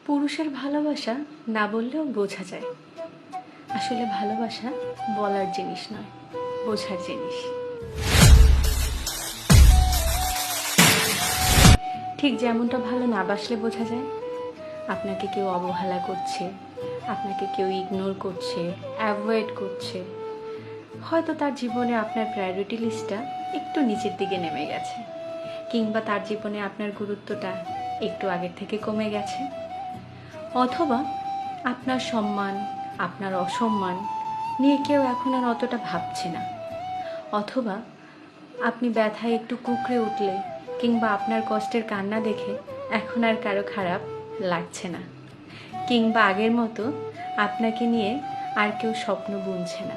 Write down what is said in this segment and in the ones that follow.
পুরুষের ভালোবাসা না বললেও বোঝা যায়। আসলে ভালোবাসা বলার জিনিস নয়, বোঝার জিনিস। ঠিক যেমনটা ভালো না বাসলে বোঝা যায়। আপনাকে কেউ অবহেলা করছে, আপনাকে কেউ ইগনোর করছে, অ্যাভয়েড করছে, হয়তো তার জীবনে আপনার প্রায়োরিটি লিস্টটা একটু নিচের দিকে নেমে গেছে, কিংবা তার জীবনে আপনার গুরুত্বটা একটু আগের থেকে কমে গেছে, অথবা আপনার সম্মান, আপনার অসম্মান নিয়ে কেউ এখন আর অতটা ভাবছে না, অথবা আপনি ব্যথায় একটু কুঁকড়ে উঠলে কিংবা আপনার কষ্টের কান্না দেখে এখন আর কারো খারাপ লাগছে না, কিংবা আগের মতো আপনাকে নিয়ে আর কেউ স্বপ্ন বুনছে না।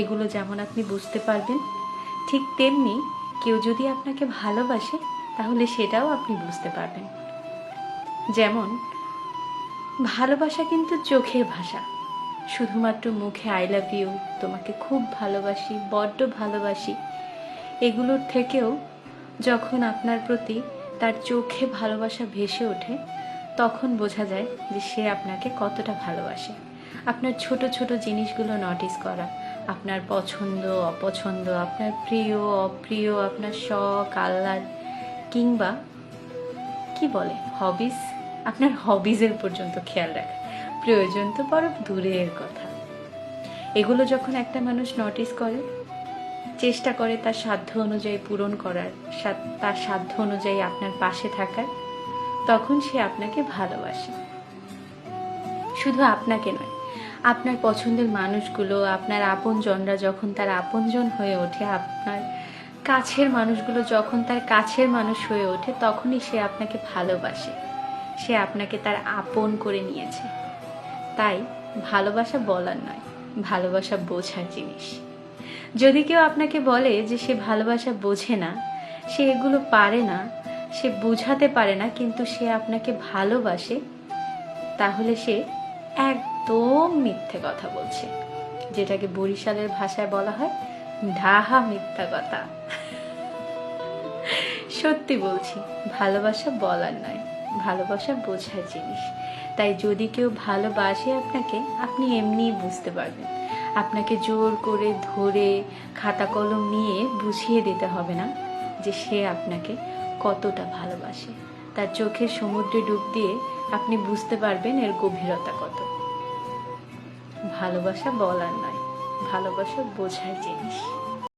এগুলো যেমন আপনি বুঝতে পারবেন, ঠিক তেমনি কেউ যদি আপনাকে ভালোবাসে তাহলে সেটাও আপনি বুঝতে পারবেন। যেমন ভালোবাসা কিন্তু চোখের ভাষা, শুধুমাত্র মুখে আই লাভ ইউ, তোমাকে খুব ভালোবাসি, বড্ড ভালোবাসি, এগুলোর থেকেও যখন আপনার প্রতি তার চোখে ভালোবাসা ভেসে ওঠে তখন বোঝা যায় যে সে আপনাকে কতটা ভালোবাসে। আপনার ছোট ছোট জিনিসগুলো নোটিস করা, আপনার পছন্দ অপছন্দ, আপনার প্রিয় অপ্রিয়, আপনার শখ আহ্লাদ, কিংবা কি বলে হবিস, আপনার হবিজের পর্যন্ত খেয়াল রাখা। প্রয়োজন তো বড় দূরের কথা। এগুলো যখন একটা মানুষ নোটিস করে, চেষ্টা করে তার সাধ্য অনুযায়ী পূরণ করার, তার সাধ্য অনুযায়ী আপনার পাশে থাকার, তখন সে আপনাকে ভালোবাসে। শুধু আপনাকে নয়, আপনার পছন্দের মানুষগুলো, আপনার আপনজনরা যখন তার আপনজন হয়ে ওঠে, আপনার কাছের মানুষগুলো যখন তার কাছের মানুষ হয়ে ওঠে, তখনই সে আপনাকে ভালোবাসে, সে আপনাকে তার আপন করে নিয়েছে। তাই ভালোবাসা বলার নয়, ভালোবাসা বোঝার জিনিস। যদি কেউ আপনাকে বলে যে সে ভালোবাসা বোঝে না, সে এগুলো পারে না, সে বোঝাতে পারে না, কিন্তু সে আপনাকে ভালোবাসে, তাহলে সে একদম মিথ্যে কথা বলছে, যেটাকে বরিশালের ভাষায় বলা হয় ঢাহা মিথ্যা কথা। সত্যি বলছি, ভালোবাসা বলার নয়, ভালোবাসা বোঝার জিনিস। তাই যদি কেউ ভালোবাসে আপনাকে, আপনি এমনিই বুঝতে পারবেন। আপনাকে জোর করে ধরে খাতা কলম নিয়ে বুঝিয়ে দিতে হবে না যে সে আপনাকে কতটা ভালোবাসে। তার চোখের সমুদ্রে ডুব দিয়ে আপনি বুঝতে পারবেন এর গভীরতা কত। ভালোবাসা বলার নয়, ভালোবাসা বোঝার জিনিস।